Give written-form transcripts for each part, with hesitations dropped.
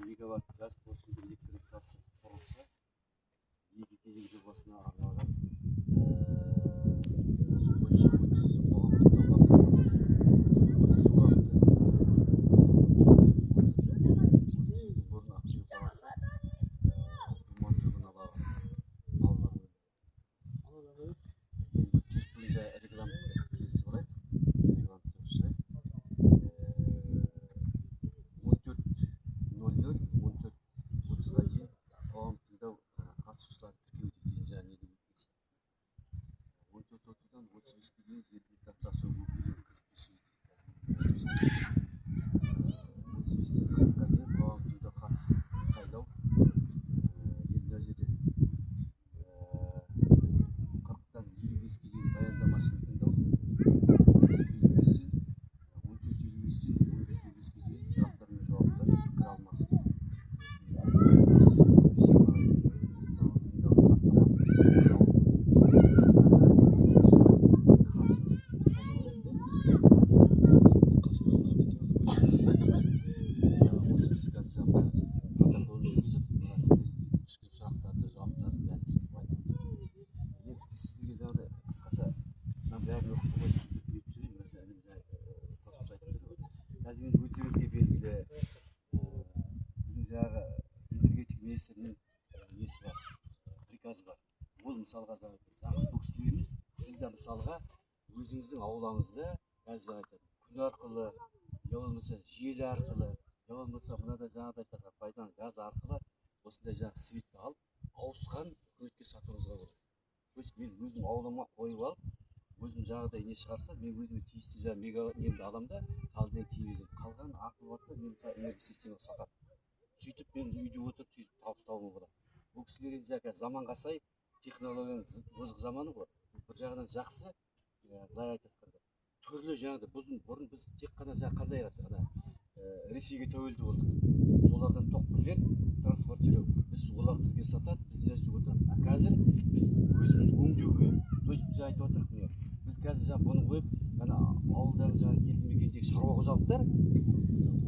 мегаватт газ қосымды электр станциясы құрылысы екі кезең жобасына арналған осы бойынша өтіссіз қоғамдық бағдарламасы өтіс уақыты орын Ақтөбе қаласы мамандығын алған өтіс бойынша регламент келесі қарай регламент шығайды 14.00-14.30-ға дейін қоғам тыңдау қатысушыларын тіркеу деген және 14.30-дан 35-ге дейін жергілікті атқарушы өкілдері кіріспе 35-тен 40-ға дейін қоғам тыңдау қатысушыларын сайлау мына жерде 40-тан 55-ге дейін баяндамашыны тыңдау 55-тен 14.55-тен 15.55-ге дейін сұрақтар мен жауаптар пікір алмасу сіздерге жаңағыдай қысқаша мына бәрін оқып беріп жүрейін. Қазір енді өздеріңізге белгілі біздің жаңағы энергетика министрінің несі бар, приказы бар. Ол мысалға жаңағы бұл кісілер емес, сіз де мысалға өзіңіздің аулаңызда газ жағатын күн арқылы, я болмаса желі арқылы, я болмаса мынада жаңағыдай айтқан пайдалы газ арқылы осындай жаңағы светті алып, ауысқан үкіметке сатуыңызға болады. То есть мен өзім аулама қойып алып, өзім жаңағыдай не шығарса, мен өзіме тиісті жаңағы мега немді аламын да, қалдың телевизор қалған артылып жатса, мен энергия системаға сатамын. Сөйтіп мен үйде отырып сөйтіп табыс табуға болады. Бұл кісілер жаңағы заманға сай технологияның озық заманы ғой. Бір жағынан жақсы, былай айтқанда түрлі жаңағыдай бұрын біз тек қана жаңағы қандай ғана Ресейге тәуелді болдық. Солардан тоқ келеді, транспортировка. Біз олар бізге сатады, біз мына жерде отырамыз. А қазір біз өзіміз өңдеуге, то есть біз айтып отырмық міне. Біз қазір жаңағы бұны қойып, ана ауылдағы жаңағы елді мекендегі шаруа қожалықтар,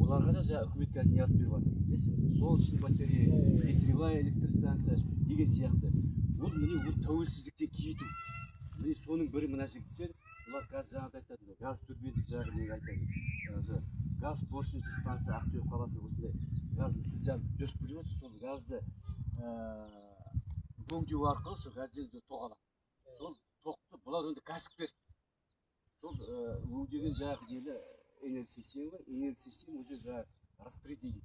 оларға да жаңағы үкімет қазір не алып беріп жатыр. Білесіз, солнечный батарея, ветряная электростанция деген сияқты. Ол міне ол тәуелсіздіктен кету. Міне соның бірі мына жігіттер, олар қазір жаңағыдай айтады, газ турбиндік жағы неге айтады. Газ поршневый станция Ақтөбе қаласы осындай газды сіз жаңағы дұрыс біліп отырсыз, сол газды өңдеу арқылы сол газды тоқ алады. Сол тоқты бұлар енді кәсіпкер. Сол өңдеген жаңағы нені энергия система бар, энергия система уже жаңағы распределит.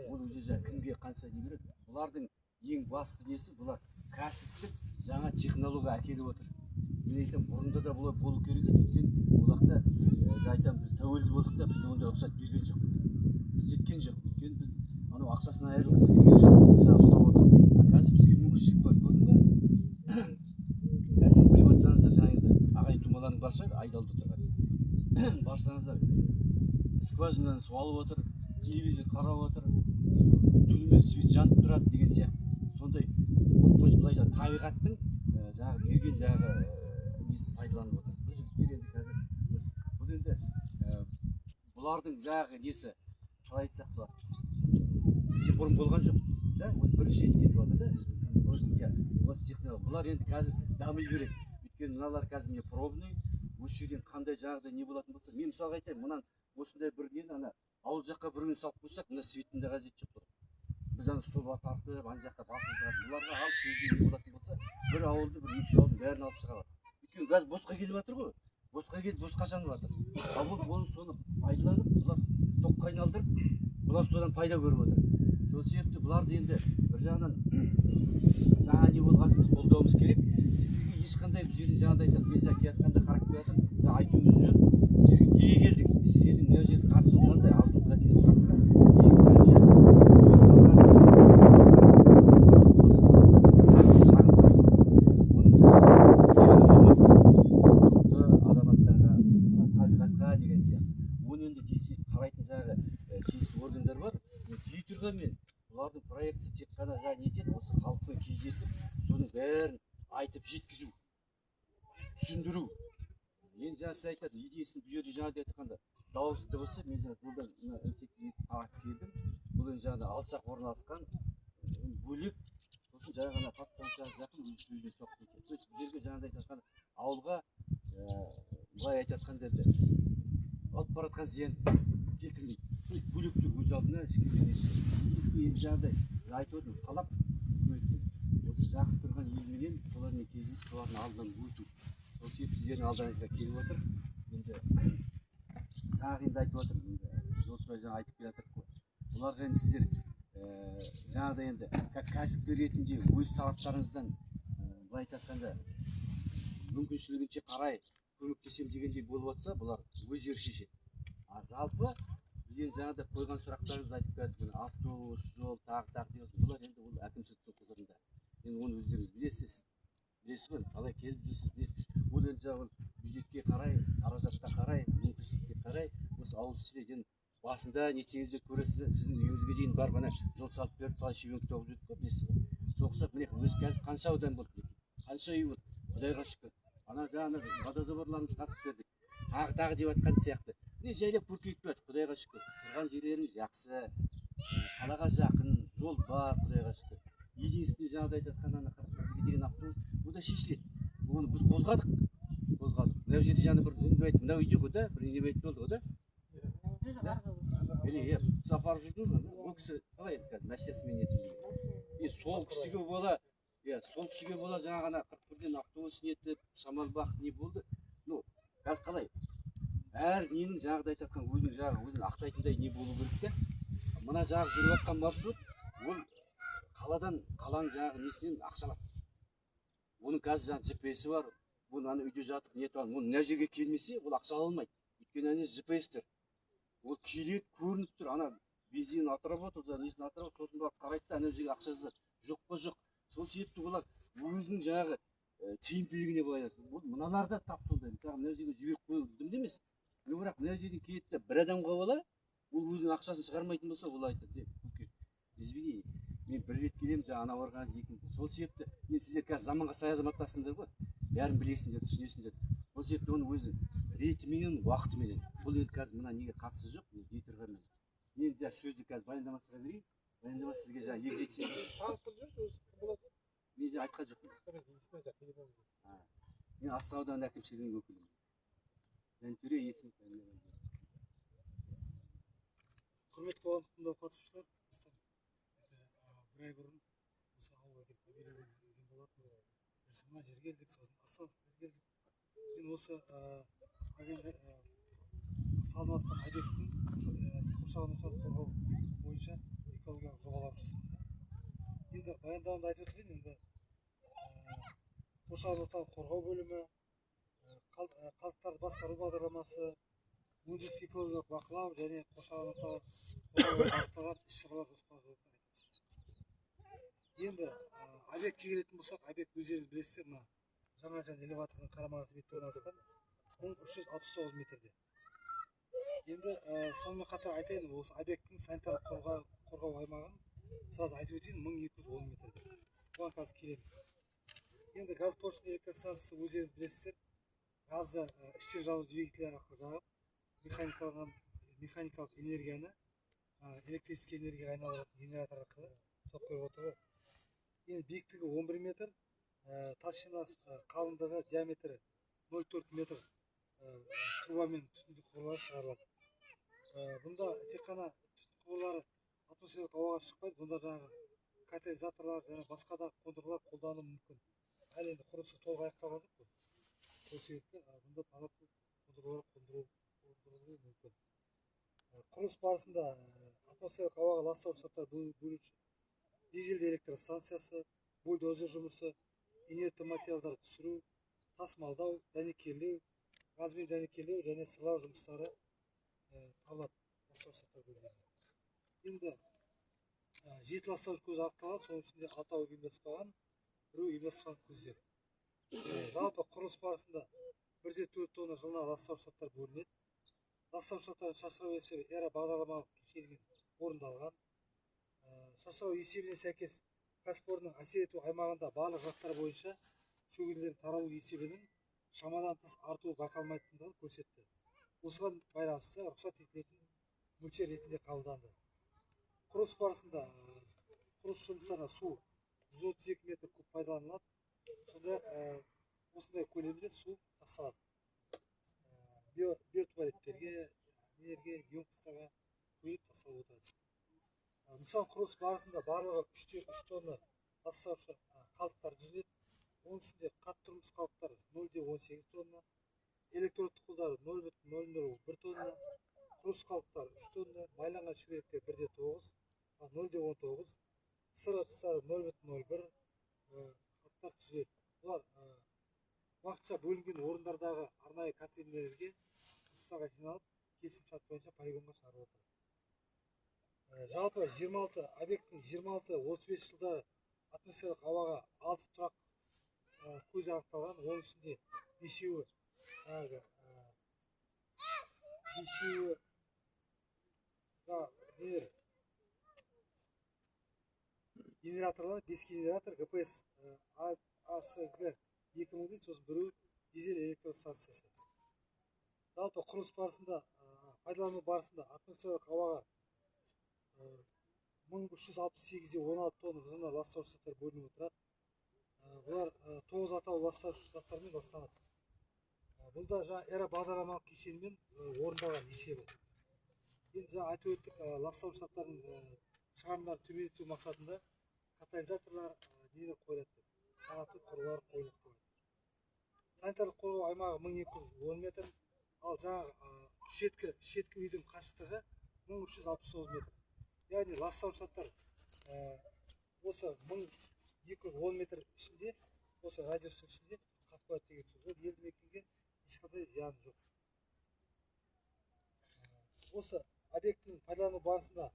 Ол уже жаңағы кімге қанша не береді. Бұлардың ең басты несі бұлар кәсіптік жаңа технология әкеліп отыр. Мен айтамын, бұрында да бұлар болу керек еді, өйткені олақта айтамын, біз тәуелді болдық та бізге ондай рұқсат берген жоқ. Істеткен жоқ. Өйткені біз анау ақшасынан айырылғысы келген жоқ, бізді жаңағы ұстап отыр. Қазір бізге мүмкіншілік бар, көрдің бе? Қазір біліп отырсаңыздар, жаңағы ағайын тумаларың бар шығар, айдалды отырған. Барсаңыздар, скважинадан су алып отыр, телевизор қарап отыр, түнімен свет жанып тұрады деген сияқты. Сондай, то есть былай табиғаттың жаңағы берген жаңағы несін пайдаланып отыр. Бұл жігіттер енді қазір бұл енді бұлардың жаңағы несі қалай айтсақ болады. Бізде бұрын болған жоқ. Осы бірінші рет кетіп жатыр да. Осы технология. Бұлар енді қазір дами береді. Өйткені мыналар қазір не пробный, осы жерден қандай жағдай не болатын болса, мен мысалға айтайын, мынан осындай бір нені ана ауыл жаққа бір күн салып қойсақ, мына светтің де қажеті жоқ болады. Біз ана столға тартып, ана жаққа басып шығады. Бұларға алып сөзге не болатын болса, бір ауылды, бір екі ауылдың бәрін алып шыға алады. Өйткені газ босқа келіп жатыр ғой. Босқа келіп, босқа жанып жатыр. Ал бұл соны пайдаланып, бұлар тоққа айналдырып, бұлар содан пайда көріп отыр. Сол себепті бұларды енді бір жағынан жаңа не болғасын біз қолдауымыз керек. Сіздерге ешқандай бұл жерде жаңағыдай айтады, мен жаңа келатқанда қарап келе жатырмын. Жаңа айтуымыз жөн, бұл жерге неге келдік? Сіздердің мына жерде қатысуың қандай? Алдымызға деген сұраққа ең бірінші деген сияқты. Оны енді қарайтын жаңағы тиісті органдар бар. Дей тұрғанмен бұлардың проекті тек қана жаңағы нетеді, осы халықпен кездесіп, соның бәрін айтып жеткізу, түсіндіру. Енді жаңа сіз айтады, идеясын бұл жерде жаңағыдай айтқанда дауыс дыбысы, мен жаңа жолдан тарап келдім. бұл енді жаңағыдай алшақ орналасқан бөлек. Сосын жай ғана подстанцияға жақын үйде жоқ екен. То есть бұл жерге жаңағыдай айтқан ауылға былай айтып жатқан жерде алып бара жатқан зиян келтірмейді. То есть бөлектер өз алдына ешкімнен енді жаңағыдай айтып отырмын, талап осы жақын тұрған елменен солармен кездесіп солардың алдынан өту. Сол себепті сіздердің алдарыңызға келіп отыр. Енді жаңағы енді айтып отыр, жолшыбай жаңа айтып келе жатыр ғой. Оларға енді сіздер жаңағыдай енді кәсіпкер ретінде өз талаптарыңыздан былай айтқанда мүмкіншілігінше қарай көмектесем дегендей болып жатса, бұлар өздері шешеді. Жалпы бізден жаңағыдай қойған сұрақтарыңызды айтып келе жатыр. Автобус, жол, тағы дейсіз. Бұлар енді ол әкімшіліктің құзырында. Енді оны өздеріңіз білесіз ғой, қалай келіп жүрсіз. Ол енді жаңағы бюджетке қарай, қаражатқа қарай, мүмкіншілікке қарай, осы ауыл ішінде басында не етсеңіздер көресіздер, сіздің үйіңізге дейін барып ана жол салып беріп, қалай шебенкі тоғып жүрдік қой, білесіз ғой. Соқсақ міне өзі қазір қанша аудан болды, қанша үй болды, Құдайға шүкір. Ана жаңағы водозаборларымыз қазып бердік. Тағы деп жатқан сияқты. Міне жайлап көркейіп келеді, Құдайға шүкір. Тұрған жерлеріңіз жақсы, қалаға жақын, жол бар, Құдайға шүкір. Единственный жаңағыдай айтқан ана деген автобус, бұл да шешіледі. Оны біз қозғадық. Мынау жерде жаңа бір мынау үйде ғой да, бір инвейт болды ғой да. Сапар жүрдіңіз ғой, ол кісі қалай еді қазір машинасымен нетіп. Сол кісіге бола жаңа ғана 41-ден автобус нетіп, шамалбақ не болды. Ну, қазір қалай? Әр ненің жаңағыдай айтқан өзін ақтайтындай не болу керек те. Мына жағы жүріп жатқан маршрут, ол қаладан қаланың жаңағы несінен ақшалады. Оның қазір жаңағы GPS-і бар. Бұл ана үйде жатып нетіп алып, мына жерге келмесе, ол ақша ала алмайды. Өйткені ана GPS-тер. Ол келеді, көрініп тұр. Ана бензин атырап отыр, несін атырап, сосын барып қарайды да, ана жерге ақша жоқ па жоқ. Сол себепті олар өзінің жаңағы тиімділігіне байланысты. Мыналар да тап сондай. Мына жерге жіберіп қойып дым емес. Бірақ мына жерден келеді де бір адамға бола, ол өзінің ақшасын шығармайтын болса, ол айтады, көке, извини, мен бір рет келемін, жаңа ана барған екінші. Сол себепті мен сіздер қазір заманға сай азаматтарсыңдар ғой. Бәрін білесіңдер, түсінесіңдер. Сол себепті оны өзі ретіменен, уақытыменен. Бұл енді қазір мына неге қатысы жоқ, дейтерға мен. Мен жаңа сөзді қазір баяндамасыға берейін. Баяндама сізге жаңа егжетсем. Мен жаңа айтқан жоқпын. Мен Астана ауданы әкімшілігінің өкілімін. Жантөре есім. Құрметті қоғамдық тыңдау қатысушылар, бір ай бұрын осы ауылға келіп объявление жүрген болатын. Мына жерге келдік, сосын Астанаға келдік. Мен осы салынып жатқан объекттің қоршаған ортаны қорғау бойынша экологиялық жобалар жасаймын. Енді баяндамамды айтып отырайын. Енді қоршаған ортаны қорғау бөлімі, қалдықтарды басқару бағдарламасы, өндіріс экологиялық бақылау және қоршаған ортаны қорғауға бағытталған іс-шаралар жоспары жөнінде айтамыз. Енді объектке келетін болсақ, объект өздеріңіз білесіздер, мына Жаңажан элеваторының қарамағындағы бетте орналасқан 1369 метрде. Енді сонымен қатар айтайын, осы объекттің санитарлық қорғау аймағын сразу айтып өтейін, 1210 метрде. Бұған қазір келемін. Енді газ поршень электростанциясы өздеріңіз білесіздер, газды іштен жану двигатель арқылы жағып, механикалық энергияны электрический энергияға айналдыратын генератор арқылы ток беріп отыр. Енді биіктігі 11 метр, толщинасы қалыңдығы диаметрі 0,4 метр трубамен түтіндік құбырлар шығарылады. Бұнда тек қана түтін құбырлары атмосфералық ауаға шықпайды, бұнда жаңағы катализаторлар және басқа да қондырғылар қолданылуы мүмкін. Әлі енді құрылысы толық аяқталған жоқ қой. Сол себепті бұнда талап қондырғылар қондырылуы мүмкін. Құрылыс барысында атмосфералық ауаға ластауыш заттар бөлуші дизельді электростанциясы, бульдозер жұмысы, инертті материалдарды түсіру, тасымалдау, дәнекерлеу, газбен дәнекерлеу және сырлау жұмыстары табылады. Ластауыш заттар көздерінде. Енді 7 ластауыш көзі анықталған, соның ішінде 6-ы ұйымдаспаған, 1-і ұйымдасқан көздер. Жалпы құрылыс барысында 1,4 тонна жылына ластауыш заттар бөлінеді. Ластауыш заттардың шашырау есебі эра бағдарламалық кешенімен орындалған. Шашырау есебіне сәйкес кәсіпорынның әсер ету аймағында барлық заттар бойынша шөгінділердің таралу есебінің шамадан тыс артуы байқалмайтындығын көрсетті. Осыған байланысты рұқсат етілетін мөлшер ретінде қабылданды. құрылыс барысында құрылыс жұмыстарына су 132 метр куб пайдаланылады. Сондай осындай көлемде су тасталады. Биотуалеттерге, нелерге, емкістарға құйып тасталып отырады. Нысан құрылыс барысында барлығы 3 тонна ластаушы қалдықтар түзіледі. Оның ішінде қатты тұрмыс қалдықтары 0,18 тонна, электродты қолдары 0,001 тонна, құрылыс қалдықтары 3 тонна, майланған шүберектер 1,9, 0,19, сыр ыдыстары 0,01 қалдықтар түзіледі. Бұлар уақытша бөлінген орындардағы арнайы контейнерлерге ыдыстарға жиналып, келісімшарт бойынша полигонға шығарылып отырады. Жалпы 26 объекттің 26-35 жылдары атмосфералық ауаға 6 тұрақ көзі анықталған. Оның ішінде бесеуі генераторлар, 5 генератор, ГПС АСГ 2000 дейді, сосын біреу дизель электростанциясы. Жалпы құрылыс барысында, пайдалану барысында атмосфералық ауаға 1368-де 16 тонна жылына ластаушы заттар бөлініп отырады. Бұлар 9 атаулы ластаушы заттармен ластанады. Бұл да жаңа эра бағдарламалық кешенімен орындалған есебі. Енді жаңа айтып өттік, ластаушы заттардың шығарындарын төмендету мақсатында катализаторлар нелер қойылады, қанатты құрылғылар қойылып қойылады. Санитарлық қорғау аймағы 1210 метр, ал жаңа шеткі үйдің қашықтығы 1369 метр. Яғни ластаушы заттар осы 1210 метр ішінде, осы радиустың ішінде қатып қояды деген сөз. Ол елді мекенге ешқандай зияны жоқ. Осы объектінің пайдалану барысында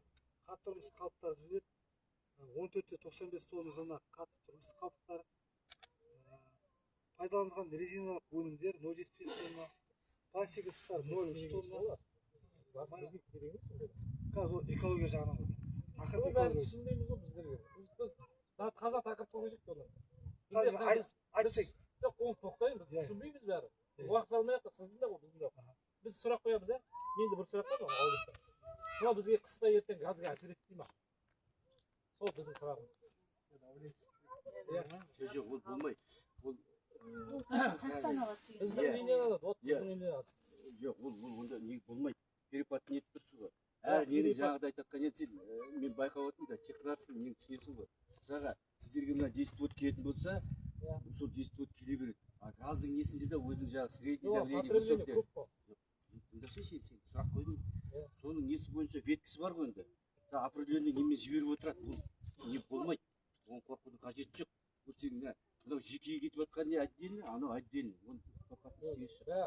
қатты тұрмыс қалдықтары түзіледі. 14-95 тонна жылына қатты тұрмыс қалдықтары, пайдаланылған резиналық өнімдер 0,75 тонна, пластик ыдыстар 0,3 тонна. Қазір экология жағынан қоймаймыз. Тақырып экология. Түсінбейміз ғой біздерге. Біз таза тақырып қойып оны. Айтсақ. Жоқ, оны тоқтайын, біз түсінбейміз бәрі. Уақыт алмайық та, сіздің де ғой, біздің де. Біз сұрақ қоямыз, менде бір сұрақ бар ғой, аудитория. Мына бізге қыста ертең газға әсер етпей ма? Сол біздің сұрағымыз. Жоқ, ол болмайды. Ол біздің үйінен алады, от біздің үйінен алады. жоқ, ол онда не болмайды. Перепад не етіп тұрсыз ғой. Нені жаңағыда айтатқан еді, мен байқап отырмын да, тек қыларсың, мен түсінесің ғой. Жаңа сіздерге мына 10 вольт келетін болса, сол 10 вольт келе береді. Газдың несінде де өзінің жаңағы средний давление высокте. Тыңдашы, сен сұрақ қойдың. Соның несі бойынша веткісі бар ғой енді. Определенный немен жіберіп отырады. Бұл не болмайды. Оны қорқудың қажеті жоқ. Бұл сен мынау жекеге кетіп жатқан не отдельно, анау отдельно.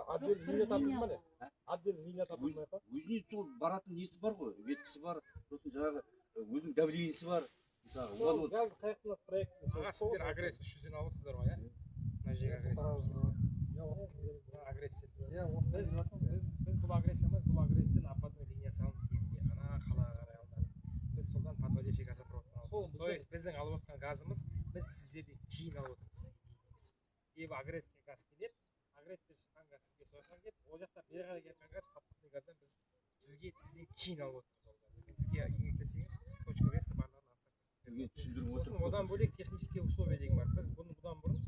Отдельно линия тартылма не? Отдельно линия тартылмай ма? Өзіне сол баратын несі бар ғой, веткісі бар, сосын жаңағы өзінің давлениесі бар. Сол газ қайықтың проектін. Сіздер агрессия 300-ден алып отырсыздар ғой, мына жерге агрессия. Біз бұл агрессия емес, бұл агрессияны аппатный линия салынып кезінде ана қалаға қарай алынады. Біз солдан подводящий газопроводтан аламыз. То есть біздің алып отқан газымыз біз сіздерден кейін алып отырмыз. Себебі агрессия газ келеді, агрессия шыққан газ сізге соған келеді, ол жақта бері қарай келген газ подводный газдан біз сізден кейін алып отырмыз. Сізге еңбектесеңіз, точка веска барлығын түсіндіріп одан бөлек технические условия деген бар. Біз бұны бұдан бұрын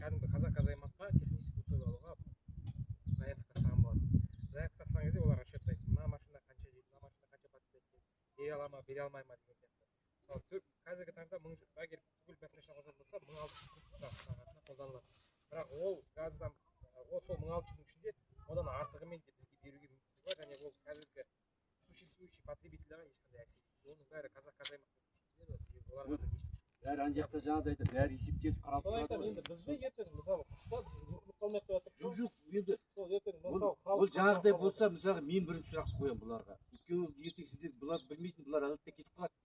кәдімгі қазақ-аймаққа технический условия алуға заявка тастаған болатынбыз. Заявка тастаған кезде олар расчеттайды, мына машина қанша жейді, мына машина қанша потребляет, бере ала ма, бере алмай ма деген сияқты. Мысалы, қазіргі таңда егер бүкіл басқаша қолданылса 1600 куб газ сағатына қолданылады. Бірақ ол газдан, сол 1600-дің ішінде одан артығымен де бізге беруге мүмкіндігі бар, және ол қазіргі существующий потребительдерге ешқандай әсер етпейді. Оның бәрі қазақ-аймақта бәрі ана жақта жаңағыда айтады, бәрі есептеліп қарап тұрады ғой. Енді бізде ертең мысалы қыста біз қалмай жатыр. Жоқ, енді сол ертең мысалы ол жаңағыдай болса, мысалы мен бірінші сұрақ қоямын бұларға. Өйткені ертең сіздер бұлар білмейсің, бұлар әдетте кетіп қалады.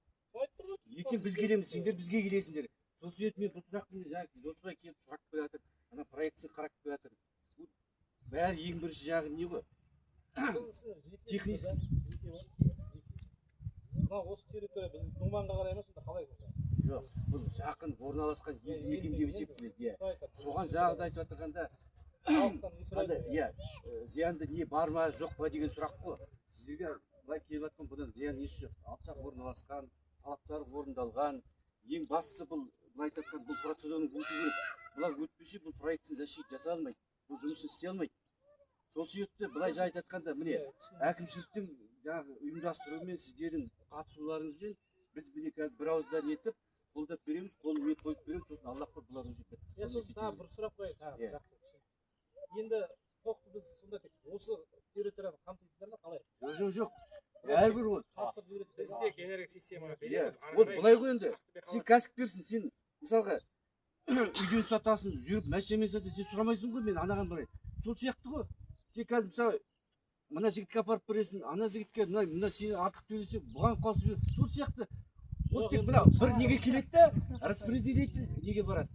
Ертең біз келеміз, сендер бізге келесіңдер. Сол себепті мен бұл сұрақты жаңағы жолшыбай келіп сұрақ қойып жатыр, ана проектісін қарап қойып жатыр. Бәрі ең бірінші жағы не ғой? Технический. Мына осы территория біз думанға қарай емес, онда қалай болды? Жоқ, бұл жақын орналасқан елді мекен деп есептеледі. Соған жаңағыда айтып жатырғанда, зиянды не бар ма жоқ па деген сұрақ қой. Сіздерге былай келіп жатқан бұдан зиян еш жоқ. Алшақ орналасқан, талаптар орындалған. Ең бастысы бұл айтып жатқан бұл процедураны өту керек. Бұлар өтпесе бұл проектті защита жасай алмайды. Бұл жұмысын істей алмайды. Сол себепті былайша айтып жатқанда міне әкімшіліктің жаңағы ұйымдастыруымен сіздердің қатысуларыңызбен біз міне қазір бір ауыздан етіп қолдап береміз, қолын мен қойып береміз, сосын Аллах бар бұлар уже бітті. Сосын тағы бір сұрақ қояйын тағы жақсы. Енді тоқты біз сонда тек осы территорияны қамтисыздар ма қалай? Жоқ. Әрбір ол. Тапсырып жібересіздер біз ма? тек энерго системаны береміз. Вот былай ғой енді. Сен кәсіпкерсің, сен мысалға үйден сатасың, жүріп машинамен сатасың, сен сұрамайсың ғой мен анаған барайын. Сол сияқты ғой. Сен қазір мысалы мына жігітке апарып бересің, ана жігітке мына сені артық төлесе бұған қосып сол сияқты. Вот тек мына бір неге келеді да распределитель неге барады.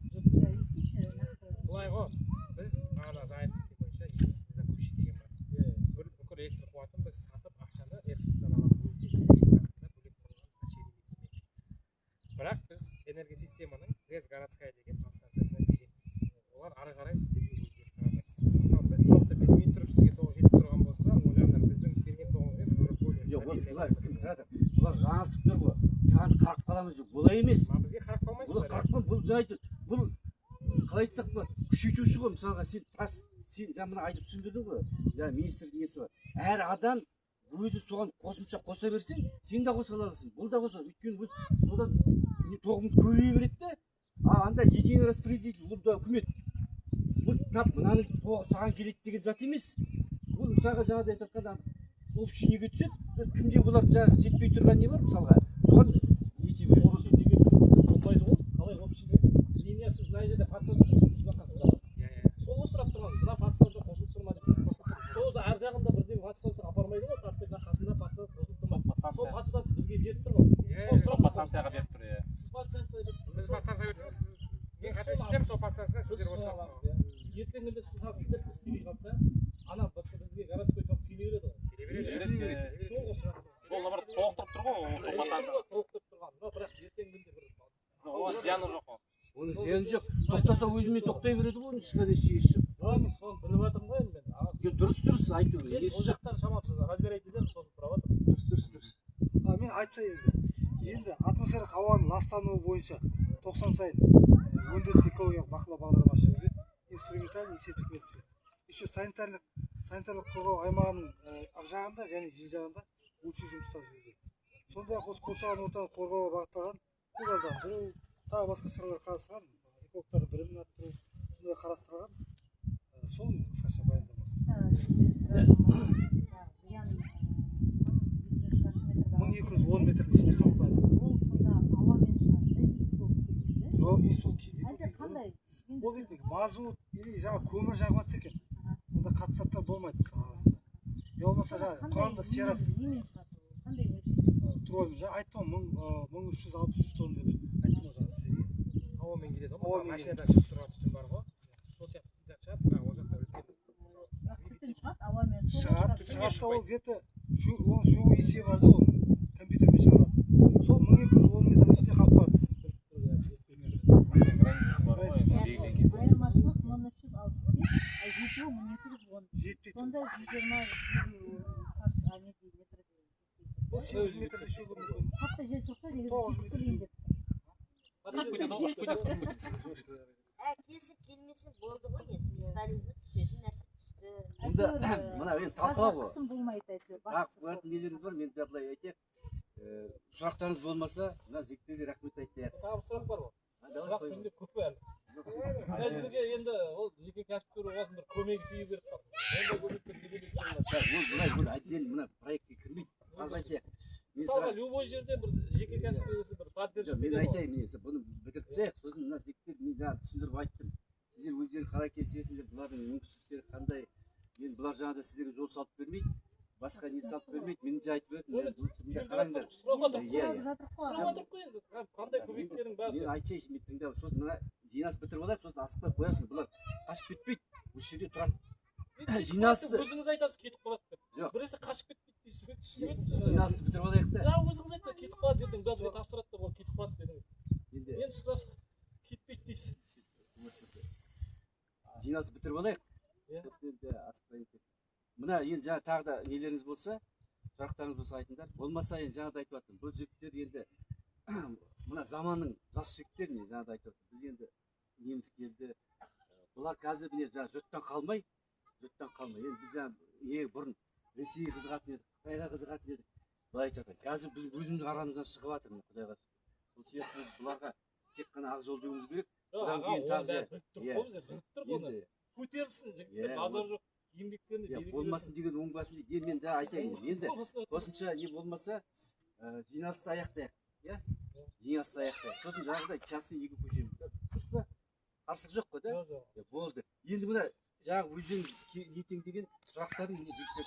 Былай ғой, біз ана зайырлық бойынша единственный закупщик деген бар. Бүкіл электр қуатын біз сатып ақшаны электричестводан аламыз. Бірақ біз энерго системаның РЭС городская деген станциясына береміз. Олар ары қарай сіздерге өздері таратады. Мысалы біз тоқты бермей тұрып сізге тоғы жетіп тұрған болса, ол жағынан біздің берген тоғызбен более Жоқ, бұлар жаңасып тұр ғой. Саған қарап қаламыз жоқ. Олай емес. бізге қарап Бұл қалмайсыздар. қарқын бұл жайды бұл қалай айтсақ па күшейтуші ғой. Мысалға сен жаңа айтып түсіндірдің ғой. Жаңа министрдің несі бар. Әр адам өзі соған қосымша қоса берсең, сен де қоса аласың. Бұл да қоса. Өйткені біз содан тоғымыз көбейе береді де. Анда единый распределитель бұл да үкімет. Бұл тап мынаның тоғы саған келеді деген зат емес. Бұл мысалға жаңағыдай айтып жатқанда общий неге түседі. Кімде бұлар жаңағы жетпей тұрған не бар мысалға. Соған ете береді. Общий неге болмайды ғой. Қалай общий линиясыз мына жерде патсалда қосылып жатқансыңдар. Сол сұрап тұрған. Мына патсалда қосылып тұрма деп қосылып тұр. Сол ар жағында бірден патсалса апармайды ғой. Таппен қасында патсал қосылып тұрма. Сол патсалсы бізге беріп тұр ғой. Сол сұрап Пацанцияға беріп тұр, иә. сіз патсалса Біз пастанция өтеміз. Мен қате істесем, сол пастанцияны сіздер орысалып. ертең емес мысалы сіздер істемей қалса ана бізге городской топ келе береді ғой. Келе береді. Сол ғой сұрақ. Ол бір толықтырып тұр ғой, сол пацанцы. Толықтырып тұрған. Но бірақ ертең күнде бір Оның зияны жоқ қой. Оның зияны жоқ. Тоқтаса өзімен тоқтай береді ғой, оның ешқандай еші жоқ. соны біліп жатырмын ғой енді мен. Дұрыс айту. Мен ол жақтан шамасы разбирайте деп сосын сұрап жатырмын. Дұрыс. Мен айтсайын енді атмосфералық ауаның ластануы бойынша 90 сайын өндіріс экологиялық бақылау бағдарламасы жүргізеді. Инструментальный есептік методпен. Еще санитарлық қорғау аймағының ақ жағында және жер жағында өлшеу жұмыстары жүргізеді. Сондай-ақ осы қоршаған ортаны қорғауға бағытталған көгалдандыру, тағы басқа шаралар қарастырған, экологтардың білімін арттыру, сондай қарастырылған. Сол қысқаша баяндамасы. 1210 метрдің ішінде қалыпады. Ол сонда ауамен шығады, иіс болып кетеді. Жоқ, иіс болып кетпейді. Әлде қандай? Ол дейді мазут или жаңа көмір жағып жатса екен. Онда қатты заттар болмайды мысалы арасында. Я болмаса жаңа құрамында серасы немен шығады? Қандай мөлшерде? тұрғын жаңа айттым 1363 тонна деп айттым ғой жаңа сіздерге. Ауамен келеді ғой. Мысалы машинадан шығып тұрған түтін бар ғой. Сол сияқты түтін шығады, бірақ ол жақта үлкен мысалы Түтін шығады, ауамен шығады да ол где-то оның шоу есебі бар да ол компьютермен шығарады. Сол 1210 метрдің ішінде қалып қалады. айырмашылық 1360 а жетеуі 1210. Жетпейді. Сонда 120 Ол 8 метрде шөгуі мүмкін. қатты жел соқса негізі 9 метр кетейін деп. Келсек келмесек болды ғой енді бесполезно түсетін нәрсе түсті. Онда мына мен талқылау ғой. Қысым болмайды әйтеуір. Қоятын нелеріңіз бар, мен де былай айтайық. Сұрақтарыңыз болмаса, мына жігіттерге рахмет айтайық. Тағы сұрақ бар ғой. Сұрақ менде көп әлі. Сізге енді ол жеке кәсіпкер болғасын бір көмегі тиyu керек қой. Ондай көмектер не керек болмаса. Бұл отдельно мына проектке кірмейді. Аз айтайық. Мысалға любой жерде бір жеке кәсіпкер болса бір поддержка мен айтайын, мен бұны бітіріп тастайық. Сосын мына жігіттер мен жаңа түсіндіріп айттым. Сіздер өздері қалай келісесіңдер, бұлардың мүмкіншіліктері қандай. Мен бұлар жаңағыда сіздерге жол салып бермейді. Басқа не салып бермейді. Мен де айтып едім. Сіздер қараңдар. Сұрап отырып қой енді. Қандай көмектерің бар? Мен айтайыншы, мен тыңдап. Сосын мына жинас бітіріп алайық, сосын асықпай қоясың. Бұлар қашып кетпейді. Осы жерде тұрады. Жинасты өзіңіз айтасыз кетіп қалады деп. Жоқ. Біресе қашып кетпейді дейсіз. Мен түсінбедім. жинасты бітіріп алайық да. Я өзіңіз айтса кетіп қалады дедім. Газға тапсырады деп ол кетіп қалады дедіңіз. Енді сұрас кетпейді дейсіз. Жинасты бітіріп алайық. Сосын енді асықпай кетеді. Мына енді жаңа тағы да нелеріңіз болса, сұрақтарыңыз болса айтыңдар. Болмаса енді жаңағыда айтып жатырмын. Бұл жігіттер енді мына заманның жас жігіттері мен жаңағыда айтып жатырмын. Біз енді неміз келді. Бұлар қазір міне жаңағы жұрттан қалмай. Енді біз жаңағы бұрын Ресейге қызығатын едік, Қытайға қызығатын едік. Былай айтып жатыр. Қазір біз өзіміздің арамыздан шығып жатырмыз, Құдайға шүкір. Сол себепті біз бұларға тек қана ақ жол деуіміз керек. Одан кейін тағы көтерілсін жігіттер, базар жоқ, еңбектеріне бере болмасын деген оңбасын дейді. Енді мен жаңа айтайын. Енді қосымша не болмаса жиналысты аяқтайық. Иә? Жиналысты аяқтайық. Сосын жаңағыдай частный егіп көшеміз. Дұрыс па? Қарсылық жоқ қой, да? Болды. Енді мына жаңағы өзің ертең деген сұрақтардың міне жігіттер